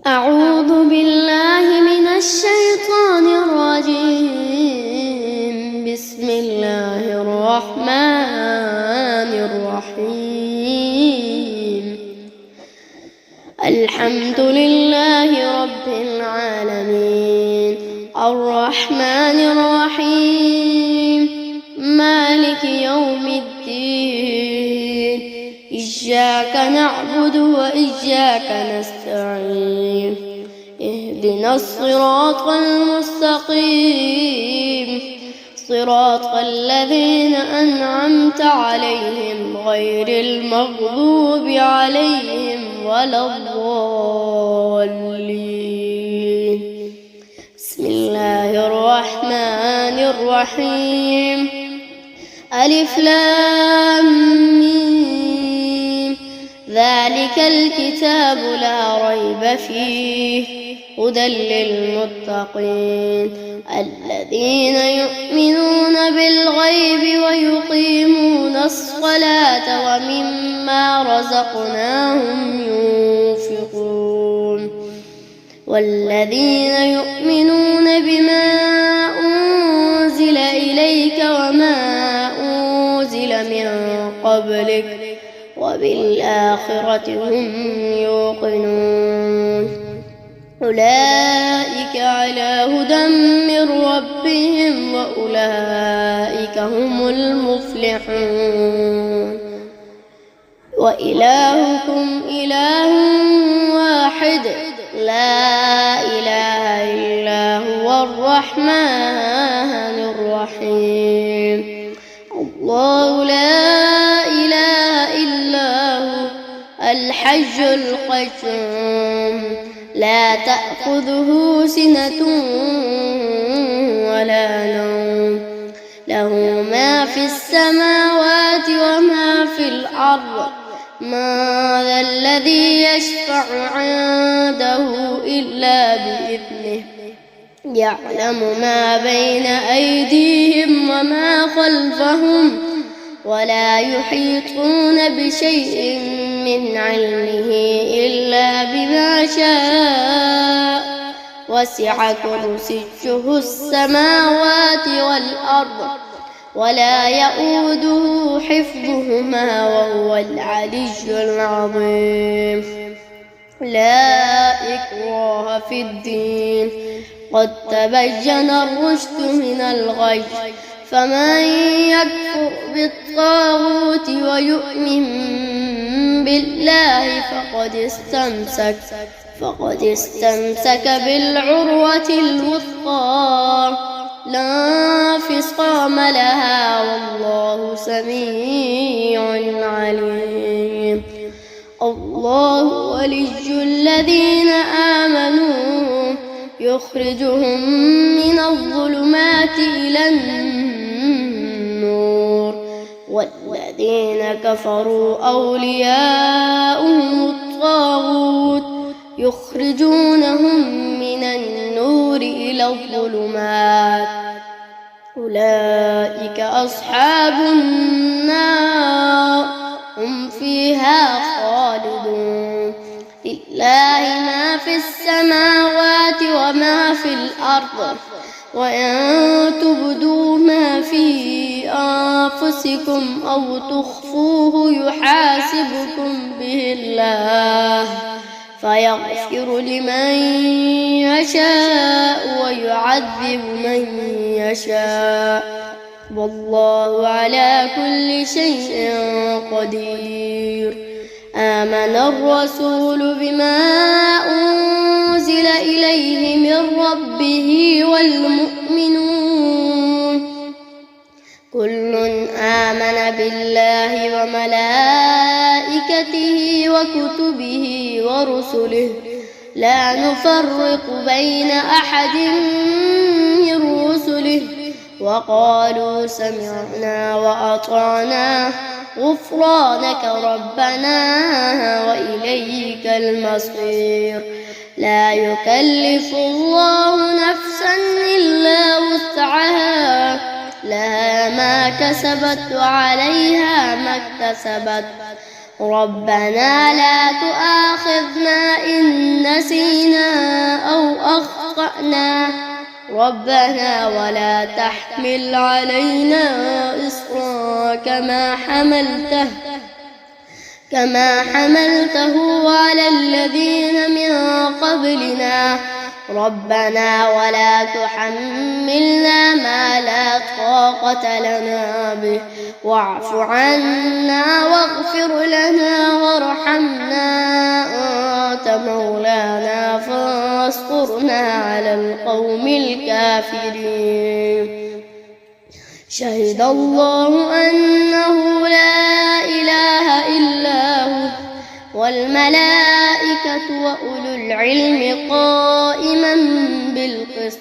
أعوذ بالله من الشيطان الرجيم. بسم الله الرحمن الرحيم. الحمد لله رب العالمين، الرحمن الرحيم، مالك يوم الدين. إياك نعبد وإياك نستعين. اهدنا الصراط المستقيم، صراط الذين أنعمت عليهم غير المغضوب عليهم ولا الضالين. بسم الله الرحمن الرحيم. ألف لام ميم. ذلك الكتاب لا ريب فيه هدى للمتقين الذين يؤمنون بالغيب ويقيمون الصلاة ومما رزقناهم ينفقون والذين يؤمنون بما أنزل إليك وما أنزل من قبلك وبالآخرة هم يوقنون. أولئك على هدى من ربهم وأولئك هم المفلحون. وإلهكم إله واحد لا إله إلا هو الرحمن الرحيم. الله لا إله إلا هو الحي القيوم لا تأخذه سنة ولا نوم له ما في السماوات وما في الأرض. ما ذا الذي يشفع عنده إلا بإذنه يعلم ما بين أيديهم وما خلفهم ولا يحيطون بشيء من علمه إلا بما شاء. وسع كرسيه السماوات والأرض ولا يؤوده حفظهما وهو العلي العظيم. لا إكراه في الدين قد تبين الرشد من الغي. فمن يكفر بالطاغوت ويؤمن بالله فقد استمسك بالعروة الوثقى لا انفصام لها والله سميع عليم. الله ولي الذين آمنوا يخرجهم من الظلمات إلى النور والذين كفروا أولياؤهم الطاغوت يخرجونهم من النور إلى الظلمات. أولئك أصحاب النار هم فيها خالدون. لله ما في السماوات وما في الأرض وإن تبدوا ما في أنفسكم أو تخفوه يحاسبكم به الله فيغفر لمن يشاء ويعذب من يشاء والله على كل شيء قدير. آمن الرسول بما أنزل إليه من ربه والمؤمنون كل آمن بالله وملائكته وكتبه ورسله لا نفرق بين أحد من رسله وقالوا سمعنا وأطعنا غفرانك ربنا وإليك المصير. لا يكلف الله نفسا إلا وسعها لها ما كسبت وعليها ما اكتسبت ربنا لا تؤاخذنا إن نسينا أو أخطأنا ربنا ولا تحمل علينا إصرا كما حملته على الذين من قبلنا ربنا ولا تحملنا ما لا طاقة لنا به واعف عنا واغفر لنا وارحمنا أنت مولانا فانصرنا على القوم الكافرين شهد الله أنه لا إله إلا هو والملائكة وأولو العلم قائما بالقسط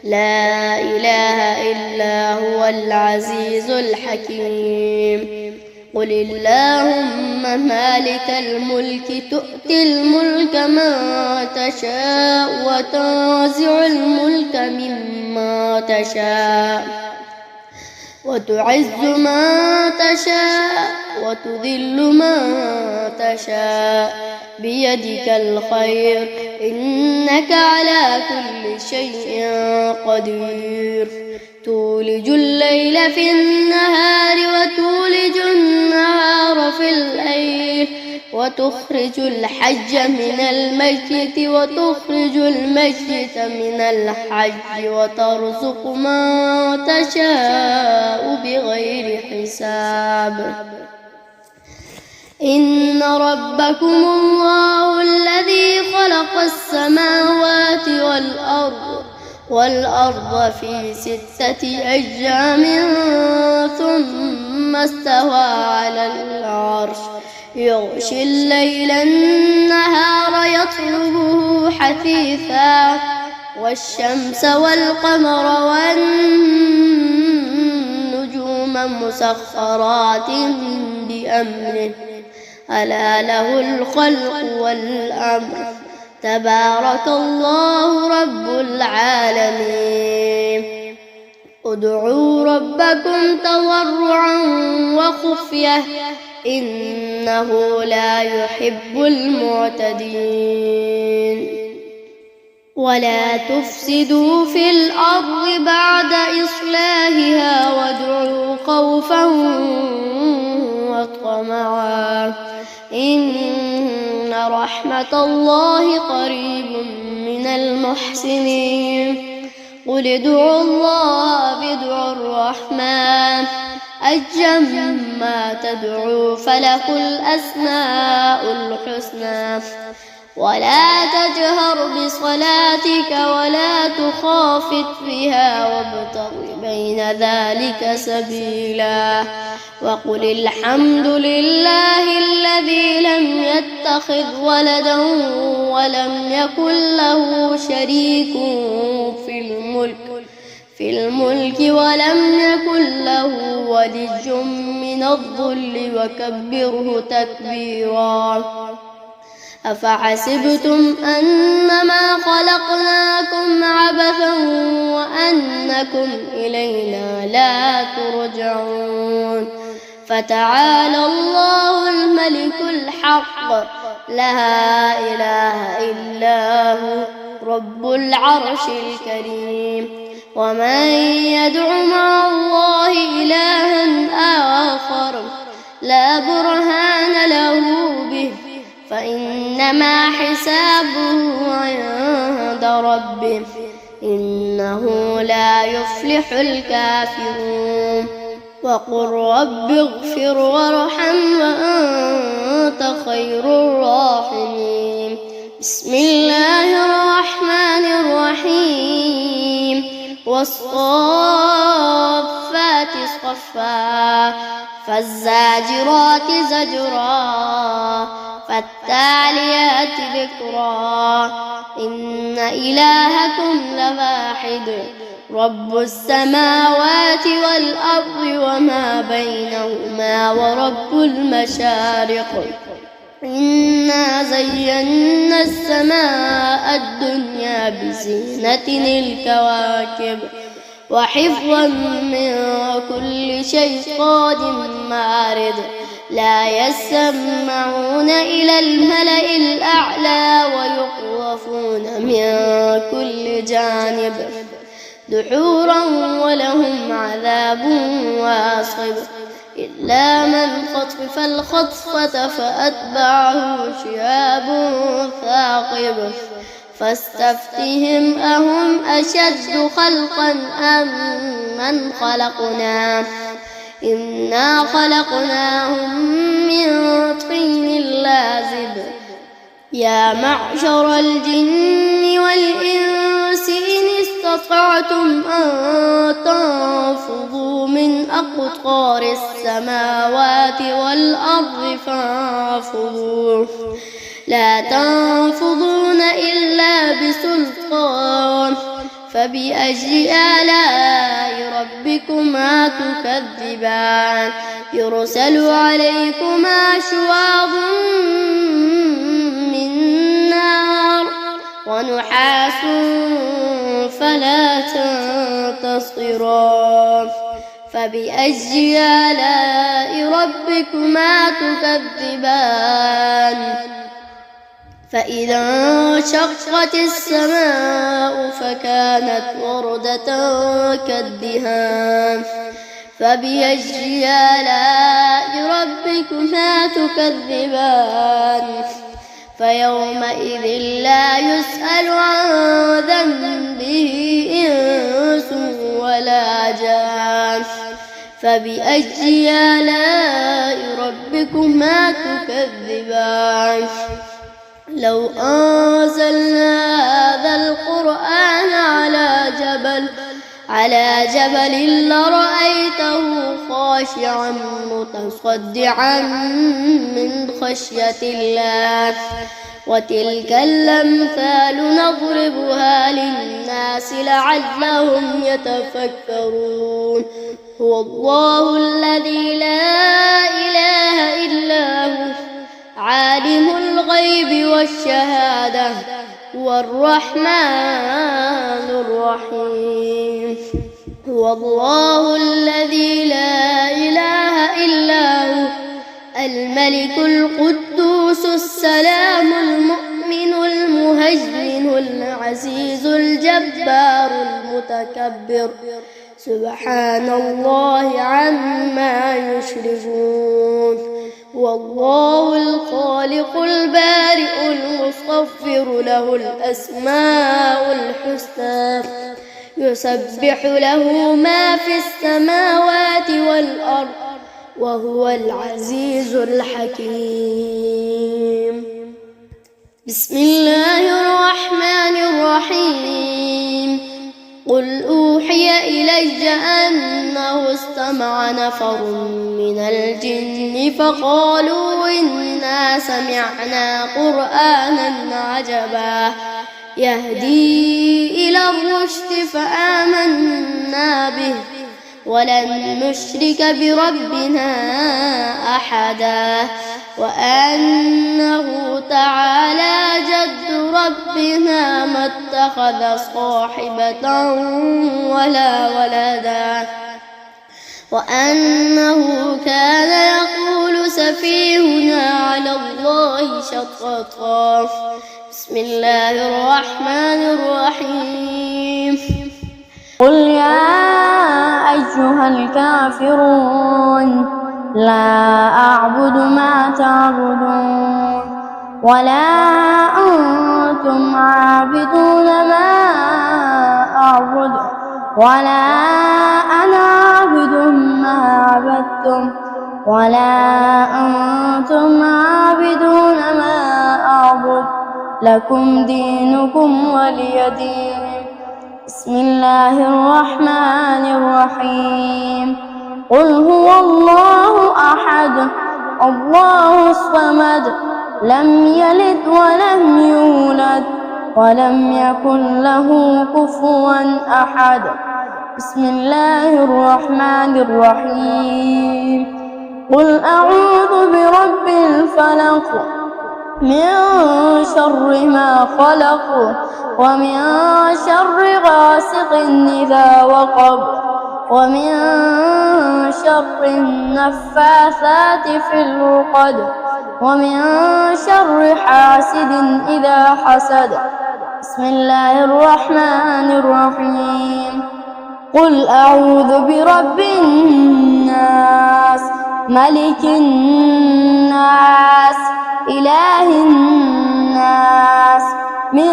لا إله إلا هو العزيز الحكيم قل اللهم مالك الملك تؤتي الملك من تشاء وتنزع الملك ممن تشاء وتعز من تشاء وتذل من تشاء بيدك الخير إنك على كل شيء قدير تولج الليل في النهار وتولج النهار في الليل وتخرج الحج من الميت وتخرج الميت من الحج وترزق من تشاء بغير حساب إن ربكم الله الذي خلق السماوات والأرض في 6 أيام ثم استوى على العرش يغشي الليل النهار يطلبه حثيثا والشمس والقمر والنجوم مسخرات بأمره ألا له الخلق والأمر تبارك الله رب العالمين ادعوا ربكم تضرعا وخفية إنه لا يحب المعتدين ولا تفسدوا في الأرض بعد إصلاحها وادعوا خوفا وطمعا إن رحمة الله قريب من المحسنين قل ادعوا الله ادعوا الرحمن أيما تدعوا فله الأسماء الحسنى ولا تجهر بصلاتك ولا تخافت بها وابتغ بين ذلك سبيلا وقل الحمد لله الذي لم يتخذ ولدا ولم يكن له شريك في الملك ولم يكن له ولي من الذل وكبره تكبيرا أفحسبتم أنما خلقناكم عبثا وأنكم إلينا لا ترجعون فتعالى الله الملك الحق لا إله إلا هو رب العرش الكريم ومن يدع مع الله إلها آخر لا برهان له به فإنما حسابه عند ربه إنه لا يفلح الكافرون وقل رب اغفر وارحم وأنت خير الراحمين بسم الله الرحمن الرحيم والصافات صفا فالزاجرات زجرا فالتاليات ذكرا إن إلهكم لواحد رب السماوات والأرض وما بينهما ورب المشارق إنا زينا السماء الدنيا بزينة الكواكب وحفظا من كل شيطان مارد لا يسمعون إلى الملأ الأعلى ويخوفون من كل جانب دحورا ولهم عذاب واصب إلا من خطف الخطفة فأتبعه شهاب ثاقب فاستفتهم أهم أشد خلقا أم من خلقنا إنا خلقناهم من طين لازب يا معشر الجن والإنس إن استطعتم أن تنفذوا من أقطار السماوات والأرض فانفذوا لا تنفذون إلا بسلطان فبأي آلاء ربكما تكذبان يرسل عليكما شواظ من نار ونحاس فلا تنتصران فبأي آلاء ربكما تكذبان فإذا انشقت السماء فكانت وردة كالدهان فبأي آلاء ربكما تكذبان فيومئذ لا يسأل عن ذنبه إنس ولا جان فبأي آلاء ربكما تكذبان لو أنزلنا هذا القرآن على جبل لرأيته خاشعا متصدعا من خشية الله وتلك الأمثال نضربها للناس لعلهم يتفكرون هو الله الذي لا إله إلا هو عالم الغيب والشهادة هو الرحمن الرحيم هو الله الذي لا إله إلا هو الملك القدوس السلام المؤمن المهيمن العزيز الجبار المتكبر سبحان الله عما يشركون والله الخالق البارئ المصور له الأسماء الحسنى يسبح له ما في السماوات والأرض وهو العزيز الحكيم بسم الله الرحمن الرحيم قل أوحي إلي أنه استمع نفر من الجن فقالوا إنا سمعنا قرآنا عجبا يهدي إلى الرشد فآمنا به ولن نشرك بربنا أحدا وأنه تعالى جد ربنا ما اتخذ صاحبة ولا ولدا وأنه كان يقول سفيهنا على الله شططا بسم الله الرحمن الرحيم قل يا أيها الكافرون لا أعبد ما تعبدون ولا أنتم عابدون ما أعبد ولا أنا عابد ما عبدتم ولا أنتم عابدون ما أعبد لكم دينكم ولي دين بسم الله الرحمن الرحيم قل هو الله أحد الله الصمد لم يلد ولم يولد ولم يكن له كفوا أحد بسم الله الرحمن الرحيم قل أعوذ برب الفلق من شر ما خلق ومن شر غاسق إذا وقب ومن شر النفاثات في العقد ومن شر حاسد إذا حسد. بسم الله الرحمن الرحيم. قل أعوذ برب الناس ملك الناس إله الناس من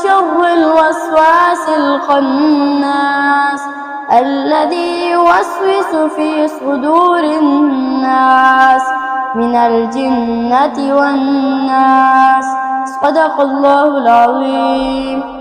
شر الوسواس الخناس الذي يوسوس في صدور الناس من الجنة والناس. صدق الله العظيم.